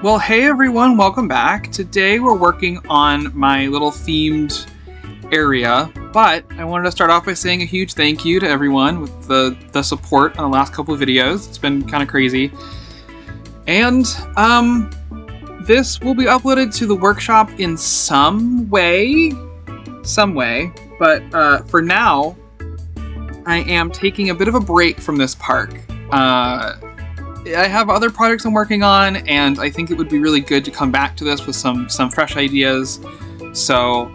Well, hey everyone, welcome back. Today we're working on my little themed area, but I wanted to start off by saying a huge thank you to everyone with the support on the last couple of videos. It's been kind of crazy. And this will be uploaded to the workshop in some way, but for now, I am taking a bit of a break from this park. I have other projects I'm working on, and I think it would be really good to come back to this with some fresh ideas. So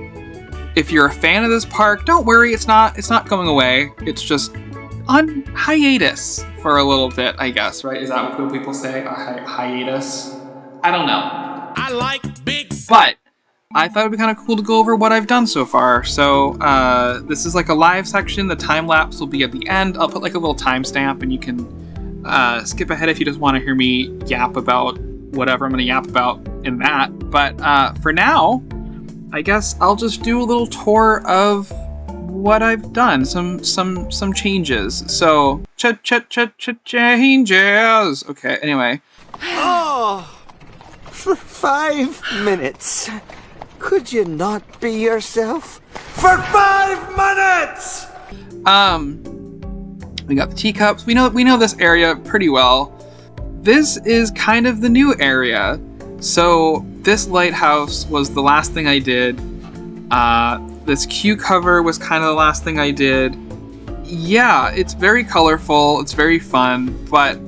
if you're a fan of this park, don't worry, it's not going away. It's just on hiatus for a little bit, I guess, right? Is that what people say? A hiatus? I don't know. I like big... But I thought it'd be kind of cool to go over what I've done so far. So this is like a live section. The time lapse will be at the end. I'll put like a little timestamp, and you can skip ahead if you just want to hear me yap about whatever I'm going to yap about in that. But for now, I guess I'll just do a little tour of what I've done. Some changes. So changes. Okay. Anyway. Oh, for 5 minutes. Could you not be yourself? For 5 minutes. We got the teacups. We know this area pretty well. This is kind of the new area. So this lighthouse was the last thing I did. This queue cover was kind of the last thing I did. Yeah, it's very colorful. It's very fun. But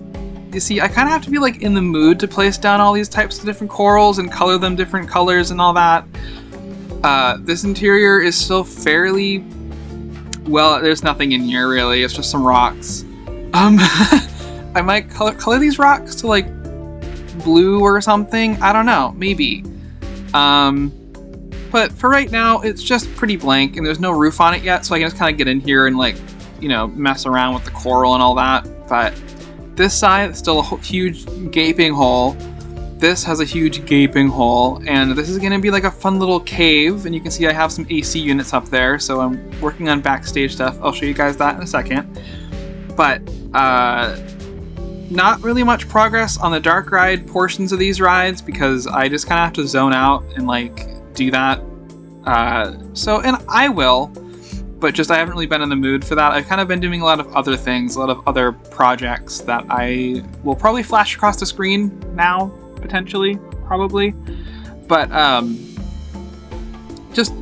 you see, I kind of have to be like in the mood to place down all these types of different corals and color them different colors and all that. This interior is still fairly... Well, there's nothing in here really. It's just some rocks. I might color these rocks to like blue or something. I don't know, maybe. But for right now, it's just pretty blank, and there's no roof on it yet, so I can just kind of get in here and like, you know, mess around with the coral and all that. But this side is still a huge gaping hole. This has a huge gaping hole, and this is going to be like a fun little cave, and you can see I have some AC units up there, so I'm working on Backstage stuff. I'll show you guys that in a second. But not really much progress on the dark ride portions of these rides, because I just kind of have to zone out and like do that. And I will, but just I haven't really been in the mood for that. I've kind of been doing a lot of other things, a lot of other projects that I will probably flash across the screen now. Potentially, probably, but just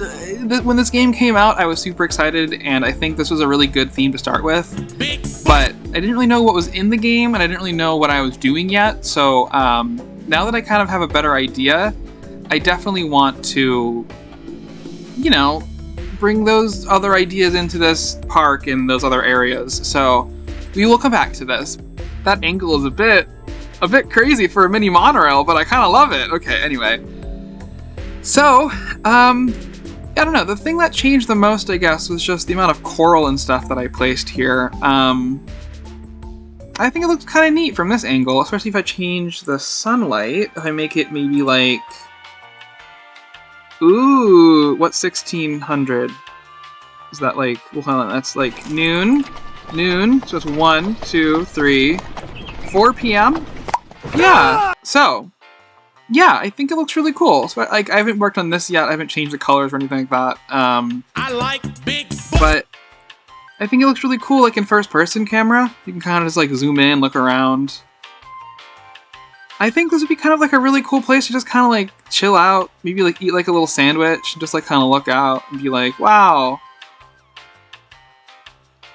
when this game came out, I was super excited, and I think this was a really good theme to start with. But I didn't really know what was in the game, and I didn't really know what I was doing yet. So now that I kind of have a better idea, I definitely want to, you know, bring those other ideas into this park and those other areas. So we will come back to this. That angle is a bit crazy for a mini monorail, but I kind of love it. Okay, anyway. So, I don't know. The thing that changed the most, I guess, was just the amount of coral and stuff that I placed here. I think it looks kind of neat from this angle, especially if I change the sunlight. If I make it maybe like... Ooh, what's 1600? Is that like... Well, hold on, that's like noon. So it's 1, 2, 3, 4 p.m.? Yeah, so, yeah, I think it looks really cool. So, like, I haven't worked on this yet. I haven't changed the colors or anything like that. I like big... But I think it looks really cool, like, in first-person camera. You can kind of just, like, zoom in, look around. I think this would be kind of, like, a really cool place to just kind of, like, chill out. Maybe, like, eat, like, a little sandwich and just, like, kind of look out and be like, wow.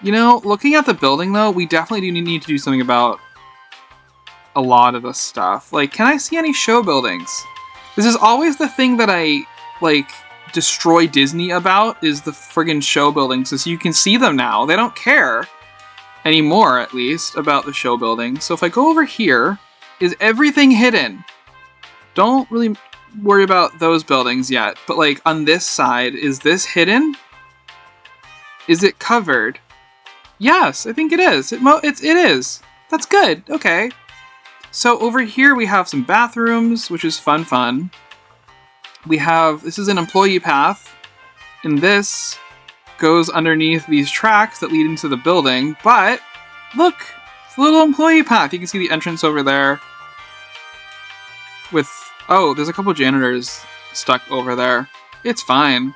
You know, looking at the building, though, we definitely do need to do something about a lot of this stuff. Like, can I see any show buildings? This is always the thing that I, like, destroy Disney about, is the friggin' show buildings, is you can see them now. They don't care anymore, at least, about the show buildings. So if I go over here, is everything hidden? Don't really worry about those buildings yet, but, like, on this side, is this hidden? Is it covered? Yes, I think it is. It is. That's good. Okay. So over here we have some bathrooms, which is fun. We have, this is an employee path, and this goes underneath these tracks that lead into the building, but look, it's a little employee path. You can see the entrance over there. with... Oh, there's a couple janitors stuck over there. It's fine.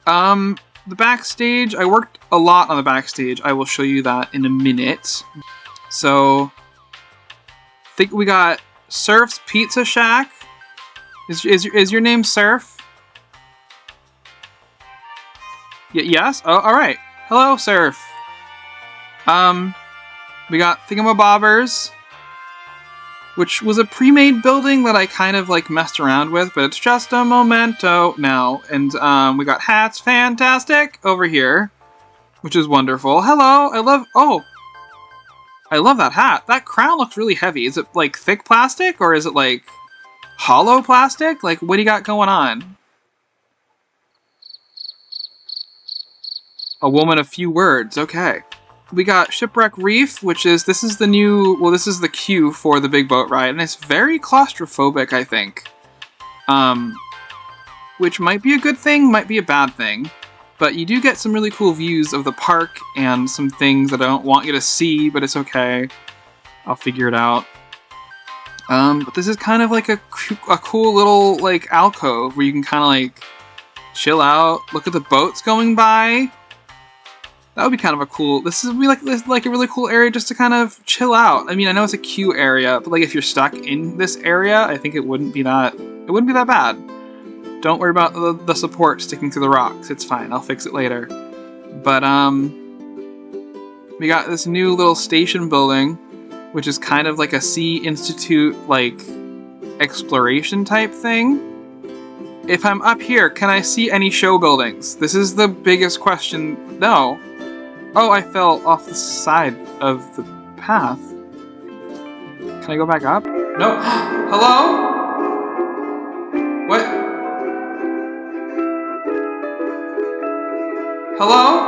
The Backstage, I worked a lot on the Backstage. I will show you that in a minute. So, I think we got Surf's Pizza Shack. Is your name Surf? Yes? Oh, alright. Hello, Surf. We got Thingamabobbers, which was a pre-made building that I kind of like messed around with, but it's just a memento now. And we got hats, fantastic, over here, which is wonderful. Hello, I love that hat. That crown looks really heavy. Is it like thick plastic or is it like hollow plastic? Like, what do you got going on? A woman of few words, okay. We got Shipwreck Reef, which is, this is the queue for the big boat ride, and it's very claustrophobic, I think. Which might be a good thing, might be a bad thing. But you do get some really cool views of the park and some things that I don't want you to see, but it's okay. I'll figure it out. But this is kind of like a cool little, like, alcove where you can kind of, like, chill out, look at the boats going by. That would be kind of a cool... This would be like a really cool area just to kind of chill out. I mean, I know it's a queue area, but like if you're stuck in this area, I think it wouldn't be that bad. Don't worry about the support sticking through the rocks. It's fine. I'll fix it later. But we got this new little station building, which is kind of like a Sea Institute like exploration type thing. If I'm up here, can I see any show buildings? This is the biggest question. No. Oh, I fell off the side of the path. Can I go back up? No. Hello? What? Hello?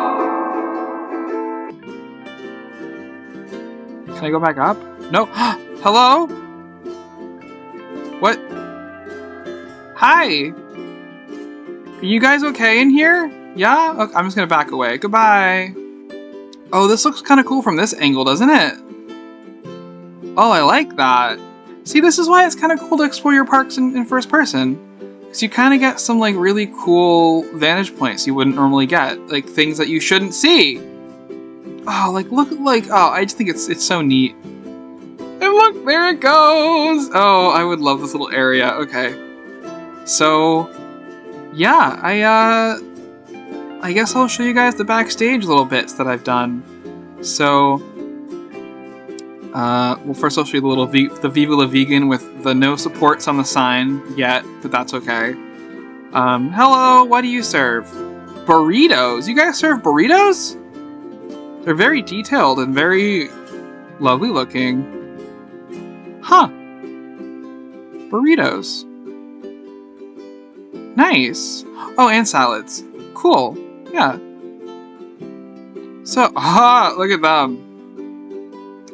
Can I go back up? No. Hello? What? Hi. Are you guys okay in here? Yeah? Okay, I'm just gonna back away. Goodbye. Oh, this looks kind of cool from this angle, doesn't it? Oh, I like that. See, this is why it's kind of cool to explore your parks in first person. Because you kind of get some, like, really cool vantage points you wouldn't normally get. Like, things that you shouldn't see. Oh, like, look, like, oh, I just think it's so neat. And look, there it goes! Oh, I would love this little area. Okay. So, yeah, I guess I'll show you guys the backstage little bits that I've done. So, well, first I'll show you the Viva La Vegan with the no supports on the sign yet, but that's okay. Hello, what do you serve? Burritos? You guys serve burritos? They're very detailed and very lovely looking. Huh. Burritos. Nice. Oh, and salads. Cool. Yeah. So, look at them.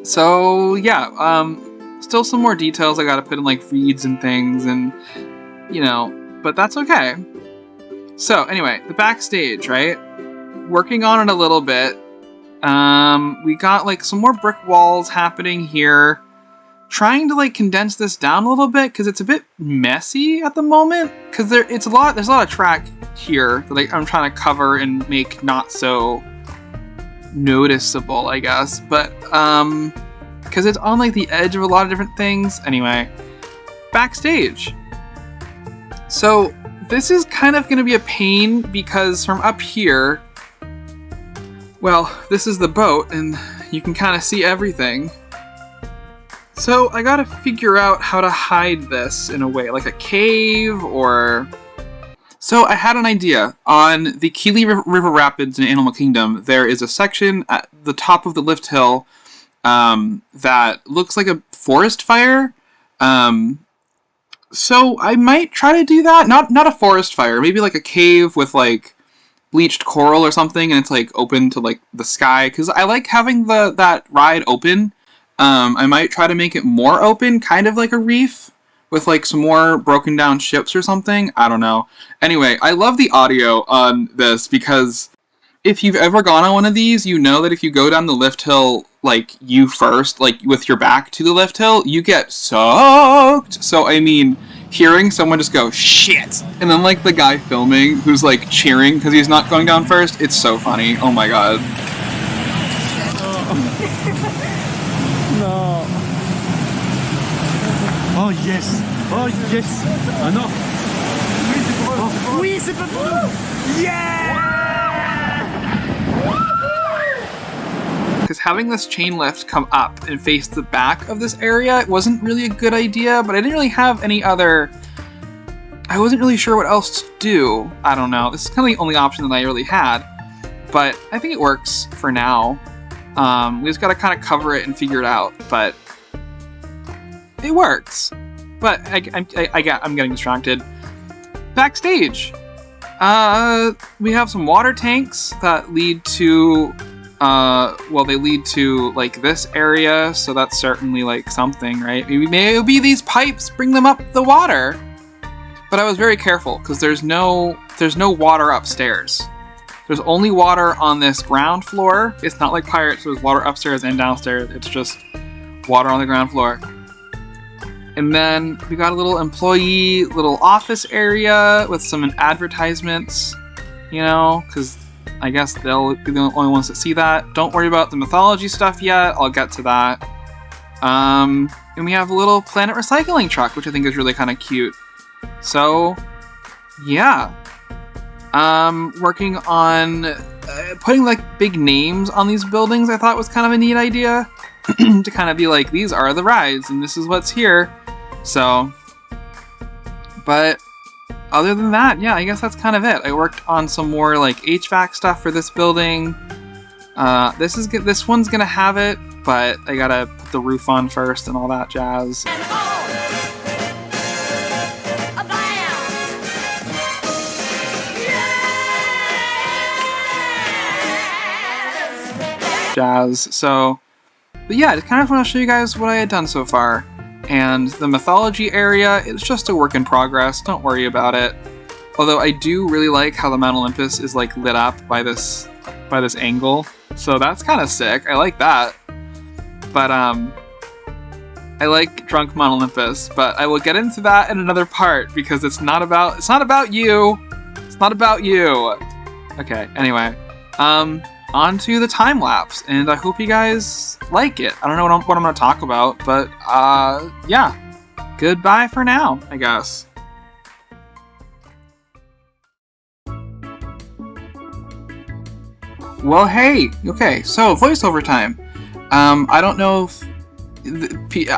So, yeah, still some more details I gotta put in, like, feeds and things, and, you know, but that's okay. So, anyway, the backstage, right? Working on it a little bit. We got, like, some more brick walls happening here. Trying to, like, condense this down a little bit, because it's a bit messy at the moment. Because there's a lot of track here that I'm trying to cover and make not so noticeable, I guess. But, because it's on, like, the edge of a lot of different things. Anyway, backstage. So, this is kind of going to be a pain, because from up here, well, this is the boat, and you can kind of see everything. So I gotta figure out how to hide this in a way, like a cave or... So I had an idea. On the Keeley River Rapids in Animal Kingdom, there is a section at the top of the lift hill that looks like a forest fire. So I might try to do that. Not a forest fire, maybe like a cave with like bleached coral or something, and it's like open to like the sky, because I like having that ride open. I might try to make it more open, kind of like a reef, with like some more broken down ships or something. I don't know. Anyway, I love the audio on this because if you've ever gone on one of these, you know that if you go down the lift hill, like, you first, like, with your back to the lift hill, you get soaked. So, I mean, hearing someone just go, shit! And then, like, the guy filming who's, like, cheering because he's not going down first, it's so funny. Oh my god. No. Oh yes. Oh yes. Ah non. Oui, c'est pas bon. Yeah! Because having this chain lift come up and face the back of this area wasn't really a good idea, but I didn't really have any other... I wasn't really sure what else to do. I don't know. This is kind of the only option that I really had, but I think it works for now. We just gotta kind of cover it and figure it out, but it works. But I'm getting distracted. Backstage! We have some water tanks that lead to... well, they lead to, like, this area, so that's certainly, like, something, right? Maybe it'll be these pipes, bring them up the water! But I was very careful, because there's no water upstairs. There's only water on this ground floor. It's not like Pirates, there's water upstairs and downstairs. It's just water on the ground floor. And then we got a little employee, little office area with some advertisements, you know, because I guess they'll be the only ones that see that. Don't worry about the mythology stuff yet. I'll get to that. And we have a little planet recycling truck, which I think is really kind of cute. So, yeah. Working on putting, like, big names on these buildings I thought was kind of a neat idea. To kind of be like, these are the rides, and this is what's here. So, but... other than that, yeah, I guess that's kind of it. I worked on some more, like, HVAC stuff for this building. This one's gonna have it, but I gotta put the roof on first and all that jazz. So, but yeah, I just kind of want to show you guys what I had done so far. And the mythology area, it's just a work in progress, don't worry about it. Although I do really like how the Mount Olympus is, like, lit up by this angle. So that's kind of sick, I like that. But I like Drunk Mount Olympus, but I will get into that in another part because it's not about you. It's not about you. Okay, anyway. On to the time lapse, and I hope you guys like it. I don't know what I'm going to talk about, but yeah. Goodbye for now, I guess. Well, hey, okay, so voiceover time. I don't know if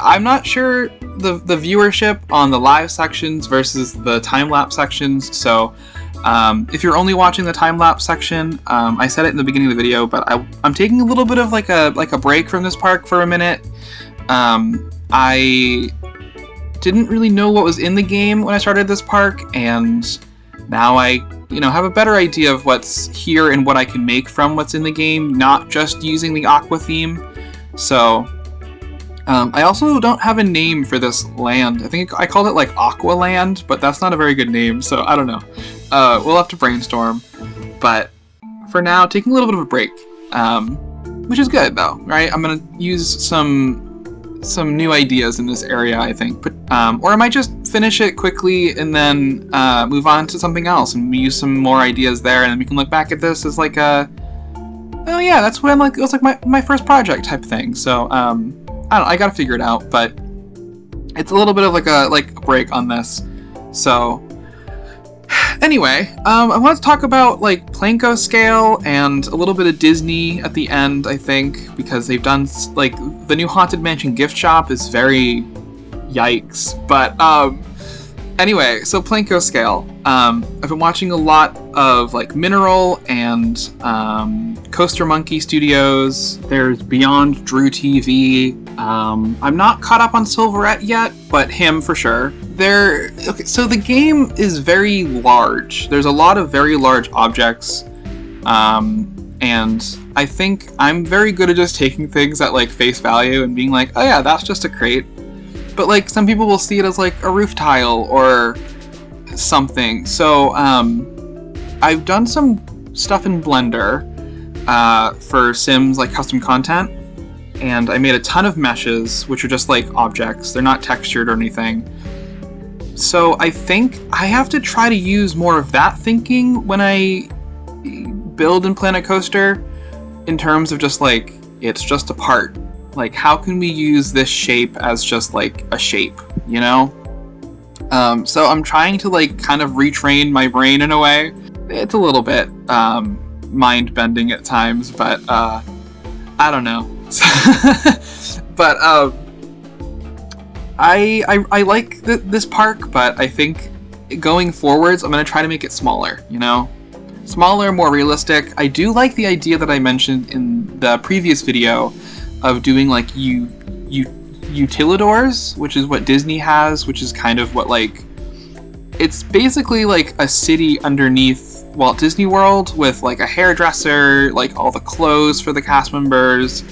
I'm not sure the viewership on the live sections versus the time lapse sections, so if you're only watching the time-lapse section, I said it in the beginning of the video, but I'm taking a little bit of like a break from this park for a minute. I didn't really know what was in the game when I started this park, and now I, have a better idea of what's here and what I can make from what's in the game, not just using the aqua theme. So, I also don't have a name for this land. I think I called it like AquaLAND, but that's not a very good name, so I don't know. We'll have to brainstorm. But for now, taking a little bit of a break, which is good though, right? I'm gonna use some new ideas in this area, I think. But, or I might just finish it quickly and then move on to something else and use some more ideas there, and then we can look back at this as like a, oh yeah, that's what I'm like. It was like my first project type thing. So I don't know, I gotta figure it out, but it's a little bit of like a break on this. So anyway, I want to talk about like Planko scale and a little bit of Disney at the end, I think, because they've done like the new Haunted Mansion gift shop is very yikes. But anyway, so Planko scale. I've been watching a lot of like Mineral and Coaster Monkey Studios. There's Beyond Drew TV. I'm not caught up on Silverette yet, but him for sure. Okay, so the game is very large. There's a lot of very large objects, and I think I'm very good at just taking things at like face value and being like, oh yeah, that's just a crate. But like some people will see it as like a roof tile or something. So I've done some stuff in Blender. for Sims like custom content, and I made a ton of meshes, which are just like objects. They're not textured or anything. So I think I have to try to use more of that thinking when I build and plan a coaster, in terms of just like, it's just a part. Like, how can we use this shape as just like a shape, you know? So I'm trying to like kind of retrain my brain in a way. It's a little bit mind-bending at times, but I don't know. But I like this park, but I think going forwards I'm gonna try to make it smaller, you know? Smaller, more realistic. I do like the idea that I mentioned in the previous video of doing like utilidors, which is what Disney has, which is kind of what like, it's basically like a city underneath Walt Disney World with like a hairdresser, like all the clothes for the cast members,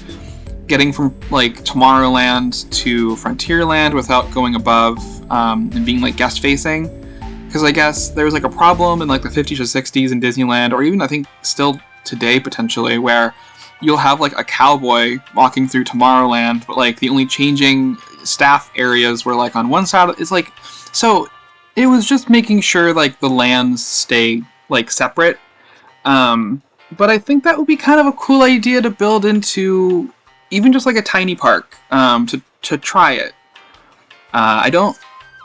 getting from like Tomorrowland to Frontierland without going above and being like guest facing. Because I guess there was like a problem in like the 50s or 60s in Disneyland, or even I think still today potentially, where you'll have like a cowboy walking through Tomorrowland, but like the only changing staff areas were like on one side. It's like, so it was just making sure like the lands stay like separate. But I think that would be kind of a cool idea to build into even just like a tiny park, to try it. I don't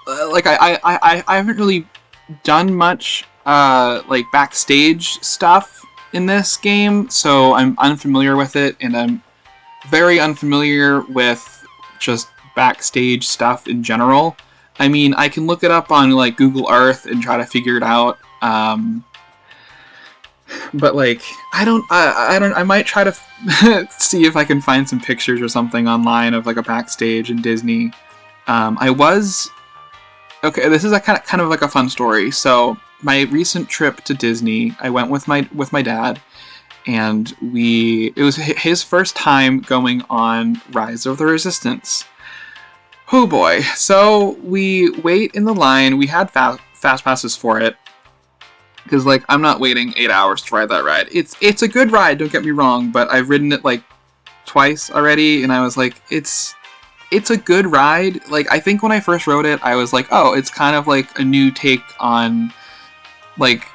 like I haven't really done much like backstage stuff in this game, so I'm unfamiliar with it, and I'm very unfamiliar with just backstage stuff in general. I mean, I can look it up on like Google Earth and try to figure it out, but like I might try to see if I can find some pictures or something online of like a backstage in Disney. Okay, this is a kind of like a fun story. So my recent trip to Disney, I went with my dad, and it was his first time going on Rise of the Resistance. Oh boy. So we wait in the line. We had fast passes for it, because like I'm not waiting 8 hours to ride that ride. It's a good ride, don't get me wrong, but I've ridden it like twice already, and I was like, it's a good ride. Like, I think when I first rode it, I was like, oh, it's kind of like a new take on like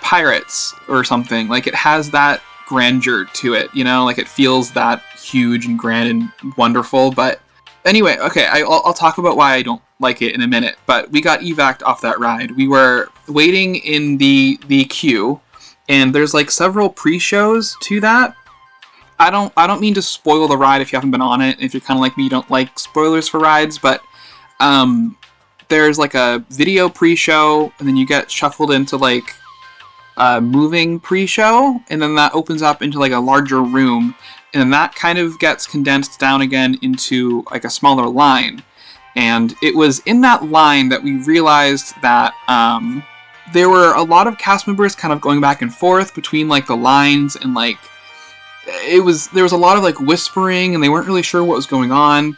Pirates or something. Like, it has that grandeur to it, you know? Like, it feels that huge and grand and wonderful. But anyway, okay, I'll talk about why I don't like it in a minute. But we got evac'd off that ride. We were waiting in the queue, and there's like several pre-shows to that. I don't mean to spoil the ride if you haven't been on it. If you're kind of like me, you don't like spoilers for rides, but there's like a video pre-show, and then you get shuffled into like a moving pre-show, and then that opens up into like a larger room, and then that kind of gets condensed down again into like a smaller line. And it was in that line that we realized that there were a lot of cast members kind of going back and forth between like the lines, and like there was a lot of like whispering, and they weren't really sure what was going on.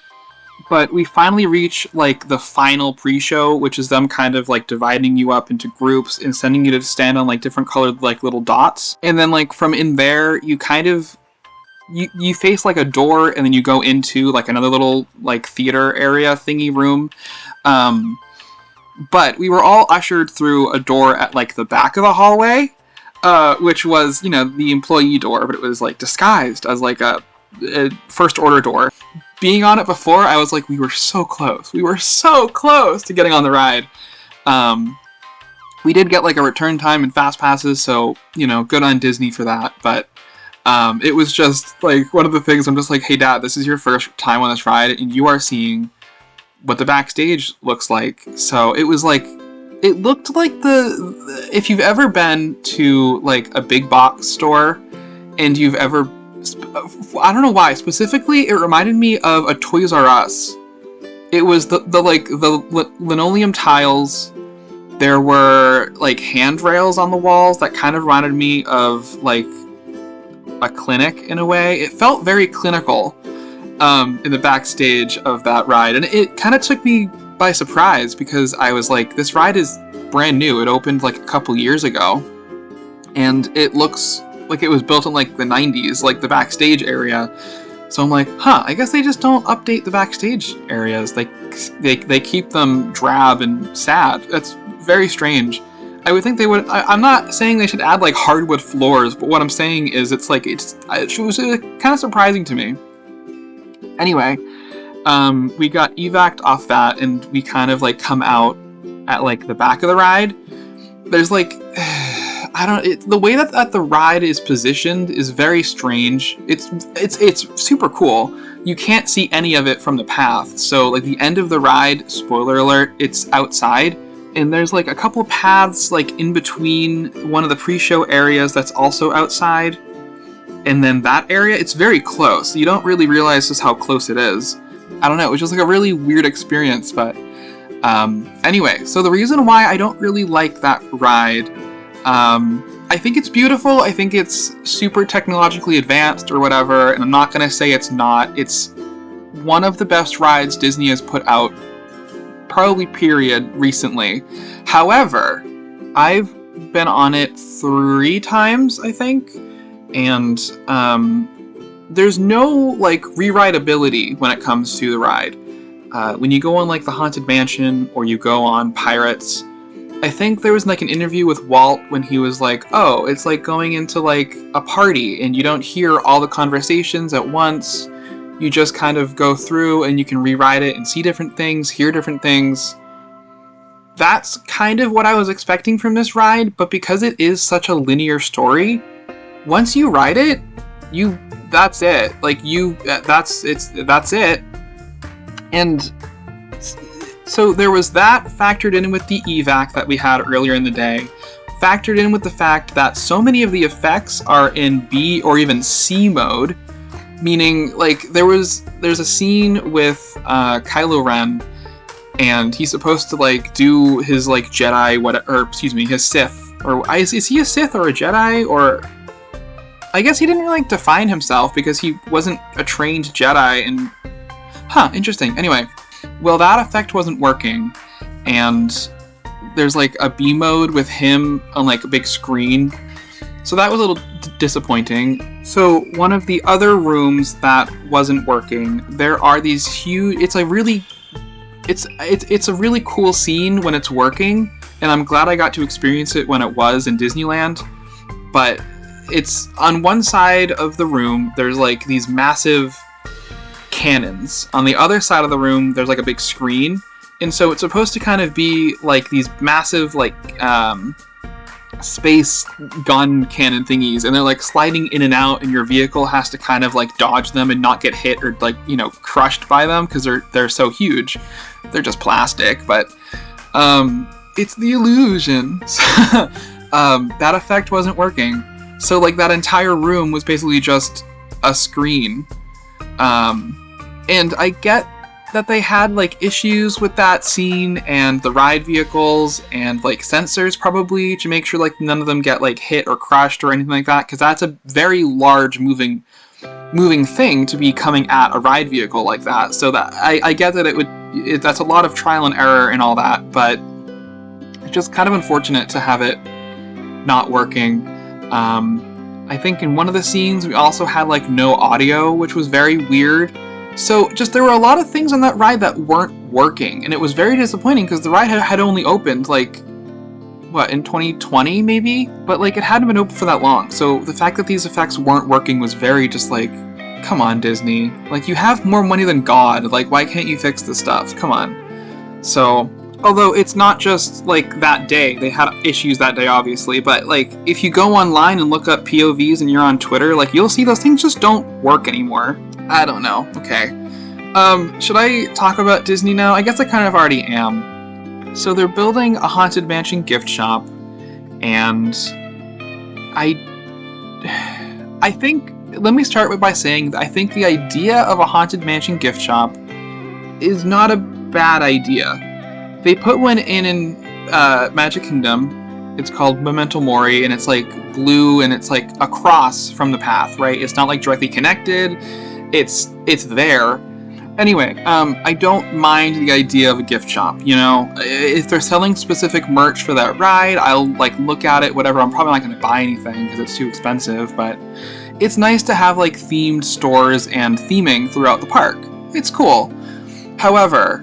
But we finally reach like the final pre-show, which is them kind of like dividing you up into groups and sending you to stand on like different colored like little dots. And then like from in there, you kind of you face like a door, and then you go into like another little like theater area thingy room. But we were all ushered through a door at like the back of the hallway, which was, you know, the employee door, but it was like disguised as like a first order door. Being on it before, I was like, we were so close. We were so close to getting on the ride. We did get like a return time and fast passes, so, you know, good on Disney for that. But it was just like one of the things I'm just like, hey Dad, this is your first time on this ride, and you are seeing what the backstage looks like. So it was like, it looked like if you've ever been to like a big box store and you've ever, I don't know why, specifically it reminded me of a Toys R Us. It was the linoleum tiles. There were like handrails on the walls that kind of reminded me of like a clinic in a way. It felt very clinical in the backstage of that ride, and it kind of took me by surprise, because I was like, this ride is brand new. It opened like a couple years ago, and it looks like it was built in like the 90s, like the Backstage area. So I'm like, I guess they just don't update the Backstage areas. They keep them drab and sad. That's very strange. I would think they would. I'm not saying they should add like hardwood floors, but what I'm saying is it was kind of surprising to me. Anyway, we got evac'd off that, and we kind of like come out at like the back of the ride. There's like, the way that the ride is positioned is very strange. It's super cool. You can't see any of it from the path. So like the end of the ride, spoiler alert, it's outside. And there's like a couple paths like in between one of the pre-show areas that's also outside. And then that area, it's very close. You don't really realize just how close it is. I don't know, it was just like a really weird experience, but anyway, so the reason why I don't really like that ride, I think it's beautiful, I think it's super technologically advanced or whatever, and I'm not gonna say it's not. It's one of the best rides Disney has put out, probably period, recently. However, I've been on it 3 times, I think, and there's no like rewritability when it comes to the ride. When you go on like the Haunted Mansion or you go on Pirates, I think there was like an interview with Walt when he was like, oh, it's like going into like a party and you don't hear all the conversations at once. You just kind of go through and you can rewrite it and see different things, hear different things. That's kind of what I was expecting from this ride, but because it is such a linear story, once you ride it, that's it. Like that's it. And so there was that factored in with the evac that we had earlier in the day, factored in with the fact that so many of the effects are in B or even C mode, meaning like there's a scene with Kylo Ren, and he's supposed to like do his like Jedi his Sith, or is he a Sith or a Jedi, or I guess he didn't really like define himself because he wasn't a trained Jedi. And interesting. Anyway, well, that effect wasn't working, and there's like a B mode with him on like a big screen, so that was a little disappointing. So one of the other rooms that wasn't working, there are these huge, it's a really cool scene when it's working, and I'm glad I got to experience it when it was in Disneyland. But it's on one side of the room, there's like these massive cannons. On the other side of the room, there's like a big screen, and so it's supposed to kind of be like these massive like space gun cannon thingies, and they're like sliding in and out, and your vehicle has to kind of like dodge them and not get hit or like, you know, crushed by them because they're so huge. They're just plastic, but it's the illusion. That effect wasn't working, so like that entire room was basically just a screen. And I get that they had like issues with that scene and the ride vehicles and like sensors probably to make sure like none of them get like hit or crushed or anything like that, because that's a very large moving thing to be coming at a ride vehicle like that. So that I get that that's a lot of trial and error and all that, but it's just kind of unfortunate to have it not working. I think in one of the scenes we also had like no audio, which was very weird. So just there were a lot of things on that ride that weren't working, and it was very disappointing because the ride had only opened like, what, in 2020 maybe? But like it hadn't been open for that long, so the fact that these effects weren't working was very just like, come on Disney, like you have more money than God, like why can't you fix this stuff? Come on. So, although it's not just like that day, they had issues that day obviously, but like if you go online and look up POVs and you're on Twitter, like you'll see those things just don't work anymore. I don't know. Okay. Should I talk about Disney now? I guess I kind of already am. So they're building a Haunted Mansion gift shop, and I think, let me start by saying that I think the idea of a Haunted Mansion gift shop is not a bad idea. They put one in Magic Kingdom. It's called Memento Mori, and it's like blue, and it's like across from the path, right? It's not like directly connected. It's there. Anyway, I don't mind the idea of a gift shop, you know? If they're selling specific merch for that ride, I'll, like, look at it, whatever. I'm probably not going to buy anything because it's too expensive, but it's nice to have, like, themed stores and theming throughout the park. It's cool. However,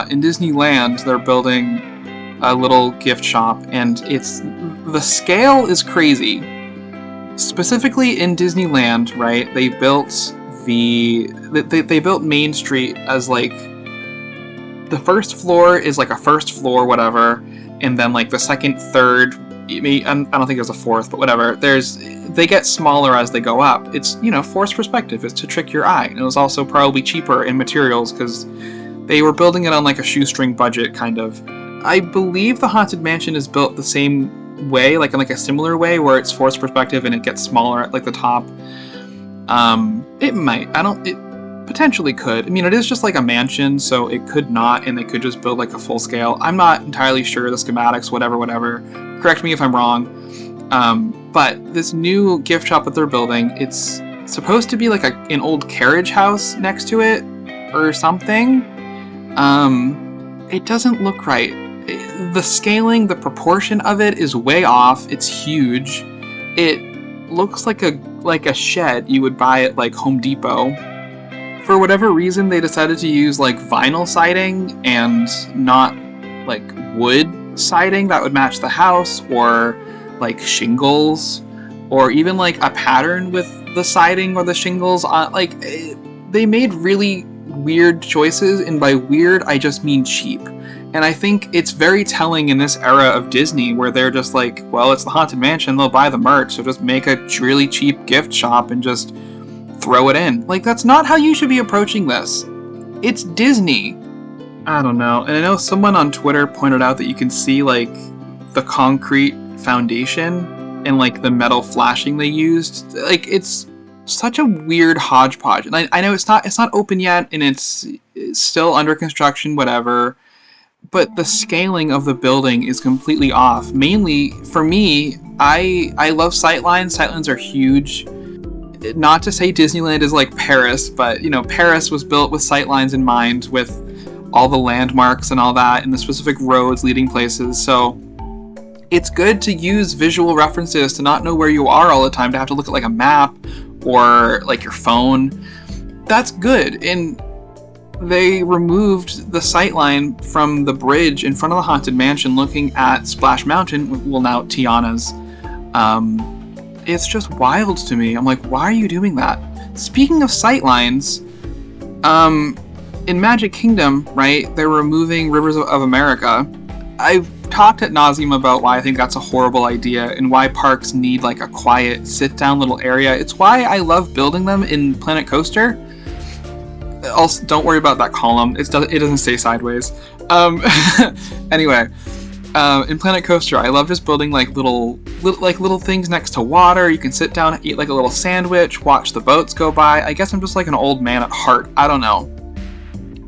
in Disneyland, they're building a little gift shop, and the scale is crazy. Specifically in Disneyland, right, they built they built Main Street as, like, the first floor is like a first floor, whatever, and then, like, the second, third, I don't think there's a fourth, but whatever, they get smaller as they go up. It's, you know, forced perspective. It's to trick your eye. And it was also probably cheaper in materials because they were building it on, like, a shoestring budget, kind of. I believe the Haunted Mansion is built the same way, like in, like, a similar way, where it's forced perspective and it gets smaller at, like, the top. It might. It potentially could. I mean, it is just like a mansion, so it could not, and they could just build, like, a full scale. I'm not entirely sure, the schematics, whatever. Correct me if I'm wrong. But this new gift shop that they're building, it's supposed to be like an old carriage house next to it, or something. It doesn't look right. The scaling, the proportion of it is way off. It's huge. It looks like a shed you would buy at, like, Home Depot. For whatever reason, they decided to use, like, vinyl siding and not, like, wood siding that would match the house, or, like, shingles, or even, like, a pattern with the siding or the shingles on. Like, they made really weird choices, and by weird, I just mean cheap. And I think it's very telling in this era of Disney, where they're just like, well, it's the Haunted Mansion, they'll buy the merch, so just make a really cheap gift shop and just throw it in. Like, that's not how you should be approaching this. It's Disney. I don't know. And I know someone on Twitter pointed out that you can see, like, the concrete foundation and, like, the metal flashing they used. Like, it's such a weird hodgepodge. And I know it's not open yet, and it's still under construction, whatever. But the scaling of the building is completely off. Mainly, for me, I love sightlines. Sightlines are huge. Not to say Disneyland is like Paris, but, you know, Paris was built with sightlines in mind, with all the landmarks and all that, and the specific roads leading places. So it's good to use visual references, to not know where you are all the time, to have to look at, like, a map or, like, your phone. That's good. And they removed the sightline from the bridge in front of the Haunted Mansion looking at Splash Mountain, well, now Tiana's. It's just wild to me. I'm like, why are you doing that? Speaking of sightlines, in Magic Kingdom, right, they're removing Rivers of America. I've talked ad nauseum about why I think that's a horrible idea, and why parks need, like, a quiet, sit-down little area. It's why I love building them in Planet Coaster. Also, don't worry about that column. It doesn't stay sideways. Anyway, in Planet Coaster, I love just building, like, little things next to water. You can sit down, eat, like, a little sandwich, watch the boats go by. I guess I'm just, like, an old man at heart. I don't know.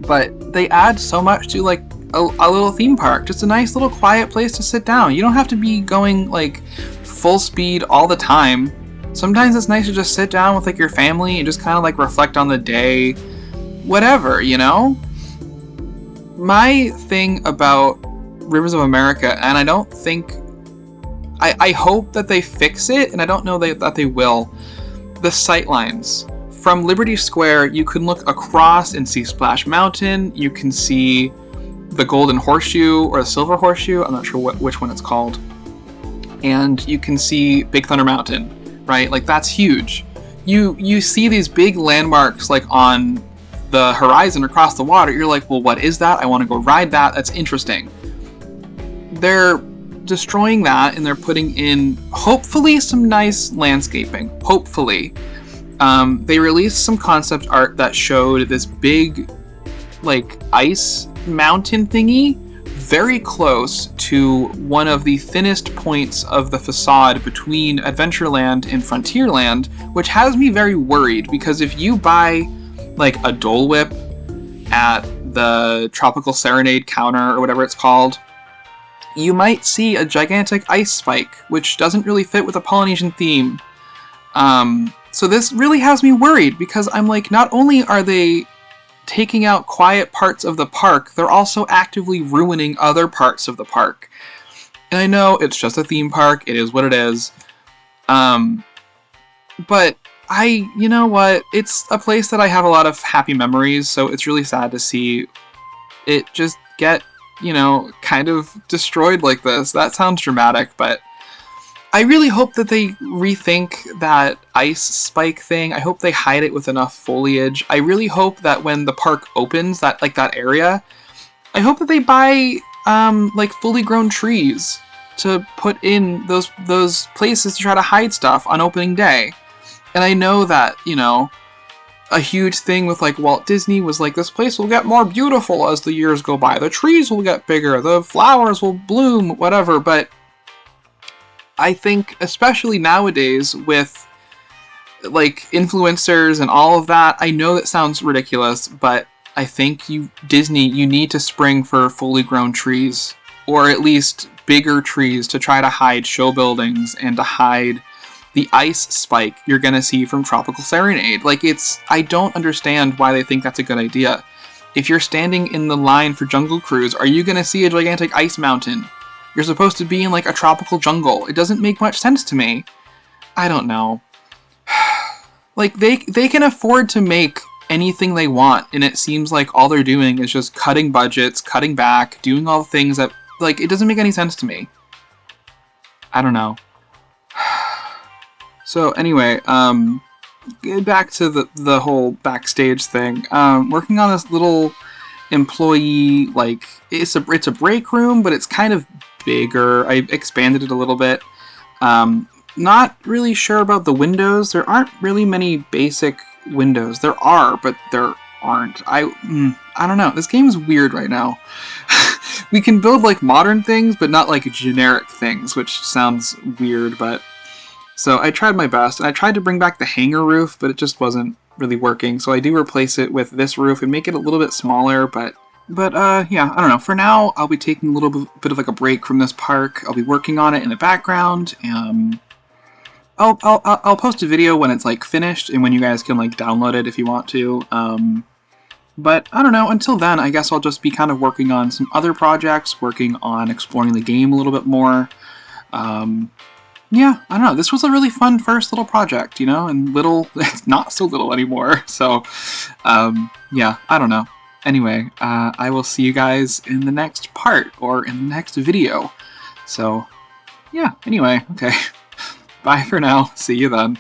But they add so much to, like, a little theme park. Just a nice little quiet place to sit down. You don't have to be going, like, full speed all the time. Sometimes it's nice to just sit down with, like, your family and just kind of, like, reflect on the day. Whatever, you know? My thing about Rivers of America, and I don't think... I hope that they fix it, and I don't know that they will. The sightlines. From Liberty Square, you can look across and see Splash Mountain. You can see the Golden Horseshoe, or the Silver Horseshoe. I'm not sure which one it's called. And you can see Big Thunder Mountain, right? Like, that's huge. You see these big landmarks, like, on the horizon across the water. You're like, well, what is that? I want to go ride that. That's interesting. They're destroying that, and they're putting in, hopefully, some nice landscaping. Hopefully. They released some concept art that showed this big, like, ice mountain thingy very close to one of the thinnest points of the facade between Adventureland and Frontierland, which has me very worried, because if you buy, like, a Dole Whip at the Tropical Serenade counter, or whatever it's called, you might see a gigantic ice spike, which doesn't really fit with the Polynesian theme. So this really has me worried, because I'm like, not only are they taking out quiet parts of the park, they're also actively ruining other parts of the park. And I know it's just a theme park, it is what it is. But you know what? It's a place that I have a lot of happy memories, so it's really sad to see it just get, kind of destroyed like this. That sounds dramatic, but I really hope that they rethink that ice spike thing. I hope they hide it with enough foliage. I really hope that when the park opens, that area, I hope that they buy fully grown trees to put in those places to try to hide stuff on opening day. And I know that, a huge thing with Walt Disney was this place will get more beautiful as the years go by. The trees will get bigger, the flowers will bloom, whatever. But I think, especially nowadays with influencers and all of that, I know that sounds ridiculous, but I think Disney, you need to spring for fully grown trees, or at least bigger trees to try to hide show buildings and to hide the ice spike you're gonna see from Tropical Serenade. I don't understand why they think that's a good idea. If you're standing in the line for Jungle Cruise, are you gonna see a gigantic ice mountain? You're supposed to be in a tropical jungle. It doesn't make much sense to me. I don't know. They can afford to make anything they want, and it seems like all they're doing is just cutting budgets, cutting back, doing all the things that, it doesn't make any sense to me. I don't know. So anyway, back to the whole Backstage thing. Working on this little employee, it's a break room, but it's kind of bigger. I expanded it a little bit. Not really sure about the windows. There aren't really many basic windows. There are, but there aren't. I don't know. This game is weird right now. We can build modern things, but not generic things, which sounds weird, but so I tried my best, and I tried to bring back the hangar roof, but it just wasn't really working. So I do replace it with this roof and make it a little bit smaller, but yeah, I don't know. For now, I'll be taking a little bit of a break from this park. I'll be working on it in the background. I'll post a video when it's finished and when you guys can download it if you want to. But I don't know. Until then, I guess I'll just be kind of working on some other projects, working on exploring the game a little bit more. Yeah, I don't know. This was a really fun first little project, and it's not so little anymore. So, yeah, I don't know. Anyway, I will see you guys in the next part or in the next video. So, yeah, anyway, okay. Bye for now. See you then.